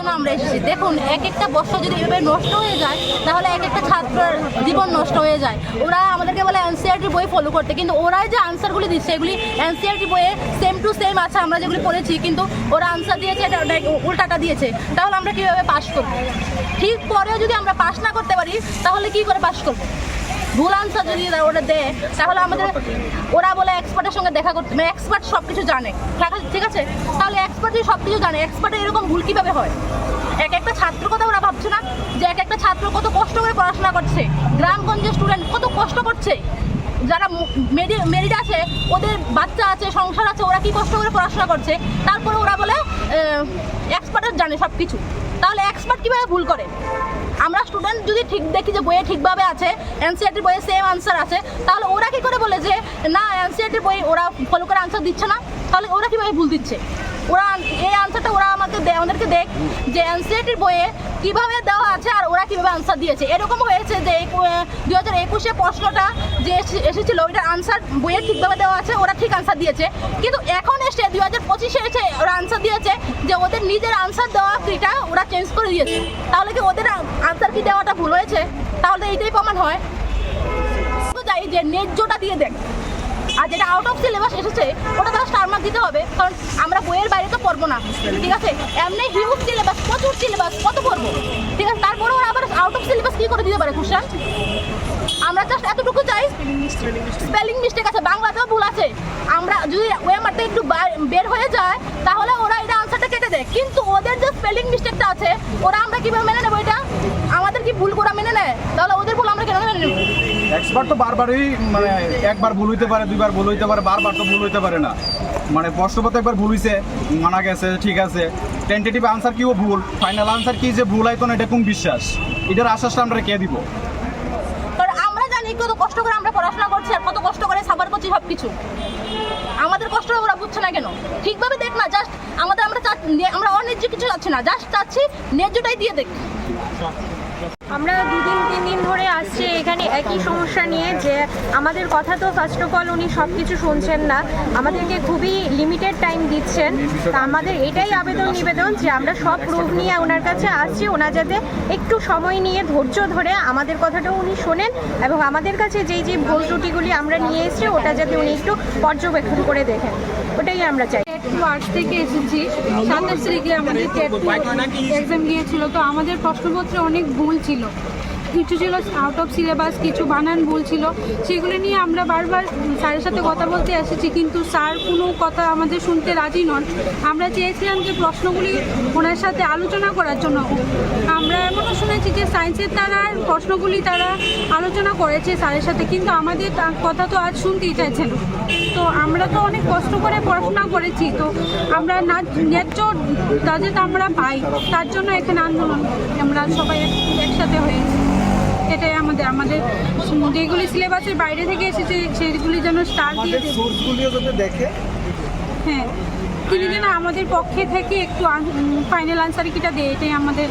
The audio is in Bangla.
জন্য আমরা এসেছি। দেখুন, এক একটা বছর যদি এভাবে নষ্ট হয়ে যায় তাহলে এক একটা ছাত্রের জীবন নষ্ট হয়ে যায়। ওরা আমাদেরকে বলে এনসিইআরটি বই ফলো করতে, কিন্তু ওরা যে আনসারগুলি দিচ্ছে এগুলি এনসিইআরটি বইয়ে সেম টু সেম আছে, আমরা যেগুলি পড়েছি, কিন্তু ওরা আনসার দিয়েছে এটা উল্টাটা দিয়েছে। তাহলে আমরা কীভাবে পাস করবো? ঠিক পরেও যদি আমরা পাস না করতে পারি তাহলে কী করে পাস করবো? ভুল আনসার যদি ওরা দেয় তাহলে আমাদের ওরা বলে এক্সপার্টের সঙ্গে দেখা করতে, মানে এক্সপার্ট সব কিছু জানে, ঠিক আছে? তাহলে এক্সপার্ট যদি সব কিছু জানে, এক্সপার্টের এরকম ভুল কীভাবে হয়? এক একটা ছাত্র কথা ওরা ভাবছে না যে এক একটা ছাত্র কত কষ্ট করে পড়াশোনা করছে, গ্রামগঞ্জের স্টুডেন্ট কত কষ্ট করছে, যারা মেরিট আছে ওদের বাচ্চা আছে, সংসার আছে, ওরা কি কষ্ট করে পড়াশোনা করছে, তারপরে ওরা বলে এক্সপার্টের জানে সব কিছু। তাহলে এক্সপার্ট কীভাবে ভুল করে? আমরা স্টুডেন্ট যদি ঠিক দেখি যে বইয়ে ঠিকভাবে আছে, এনসিইআরটি বইয়ে সেম আনসার আছে, তাহলে ওরা কী করে বলে যে না এনসিইআরটি বই ওরা ফলো করে আনসার দিচ্ছে না? তাহলে ওরা কীভাবে ভুল দিচ্ছে? ওরা এই আনসারটা ওরা আমাদেরকে দেখ যে এনসিইআরটির বইয়ে কীভাবে দেওয়া আছে আর ওরা কীভাবে আনসার দিয়েছে। এরকম হয়েছে যে 2021 প্রশ্নটা যে এসেছিল ওইটার আনসার বইয়ে ঠিকভাবে দেওয়া আছে, ওরা ঠিক আনসার দিয়েছে, কিন্তু এখন এসে 2025 এসে ওরা আনসার দিয়েছে যে ওদের নিজের আনসার দেওয়া কিটা ওরা চেঞ্জ করে দিয়েছে। তাহলে কি ওদের আনসার কি দেওয়াটা ভুল হয়েছে? তাহলে এইটাই প্রমাণ হয়। যাই যে ন্যায্যটা দিয়ে দেখ, আর যেটা আউট অফ সিলেবাস এসেছে ওটা তারা স্টার মার্ক দিতে হবে, কারণ আমরা বইয়ের বাইরে তো পড়বো না, ঠিক আছে? এমনি হিউজ সিলেবাস, প্রচুর সিলেবাস, কত পড়বো, ঠিক আছে? তারপরে ওরা আবার আউট অফ সিলেবাস কী করে দিতে পারে কোশ্চেন? আমরা জাস্ট এতটুকু চাই, স্পেলিং মিস্টেক আছে, বাংলাতেও ভুল আছে, আমরা যদি ওয়েমারটা একটু বের হয়ে যায় তাহলে ওরা এটা আনসারটা কেটে দেয়, কিন্তু ওদের যে স্পেলিং মিস্টেকটা আছে ওরা আমরা কীভাবে মেনে নেবো? এটা আমাদের কি ভুল করা মেনে নেয়? তাহলে ওদের ভুল আমরা কেন মেনে নেব? এক্সপার্ট তো বারবারই, মানে একবার ভুল হইতে পারে, দুইবার ভুল হইতে পারে, বারবার তো ভুল হইতে পারে না। মানে প্রশ্নপত্র একবার ভুল হয়েছে, মানা গেছে, ঠিক আছে, টেন্টেটিভ আনসার কিও ভুল, ফাইনাল আনসার কি যে ভুল হয়তো না, এটা কোন বিশ্বাস? এটার আশ্বাসটা আমরা কে দিব? কারণ আমরা জানি কত কষ্ট করে আমরা পড়াশোনা করছি আর কত কষ্ট করে সাফার করছি সব কিছু। আমাদের কষ্ট ওরা বুঝছে না কেন? ঠিকভাবে দেখ না, জাস্ট আমরা অন্যায্য কিছু চাচ্ছি না, জাস্ট চাচ্ছি ন্যায্যটাই দিয়ে দেখ। আমরা 2-3 দিন ধরে আসছি এখানে একই সমস্যা নিয়ে, যে আমাদের কথা তো ফার্স্ট অফ অল উনি সব কিছু শুনছেন না, আমাদেরকে খুবই লিমিটেড টাইম দিচ্ছেন। তা আমাদের এটাই নিবেদন যে আমরা সব প্রুফ নিয়ে ওনার কাছে আসছি, ওনার যাতে একটু সময় নিয়ে ধৈর্য ধরে আমাদের কথাটাও উনি শোনেন, এবং আমাদের কাছে যেই যে ভুল ত্রুটিগুলি আমরা নিয়ে এসেছি ওটা যাতে উনি একটু পর্যবেক্ষণ করে দেখেন, ওটাই আমরা চাই। আর্টস থেকে এসেছি, 27 তারিখে আমাদের এক্সাম গিয়েছিল, তো আমাদের প্রশ্নপত্রে অনেক ভুল ছিল, কিছু ছিল আউট অফ সিলেবাস, কিছু বানান ভুল ছিল, সেগুলো নিয়ে আমরা বারবার স্যারের সাথে কথা বলতে এসেছি, কিন্তু স্যার কোনো কথা আমাদের শুনতে রাজি নন। আমরা চেয়েছিলাম যে প্রশ্নগুলি ওনার সাথে আলোচনা করার জন্য। আমরা এমনও শুনেছি যে সায়েন্সের তারা প্রশ্নগুলি তারা আলোচনা করেছে স্যারের সাথে, কিন্তু আমাদের কথা তো আজ শুনতেই চাইছে না। তো আমরা তো অনেক কষ্ট করে পড়াশোনা করেছি, তো আমরা ন্যায্য যাতে আমরা পাই তার জন্য এখানে আন্দোলন আমরা সবাই একসাথে হয়েছি। এটাই আমাদের যেগুলি সিলেবাসের বাইরে থেকে এসেছে সেগুলি যেন স্টার দিয়ে দেখে, হ্যাঁ, তিনি যেন আমাদের পক্ষে থেকে একটু ফাইনাল আনসার কিটা দেয়, এটাই আমাদের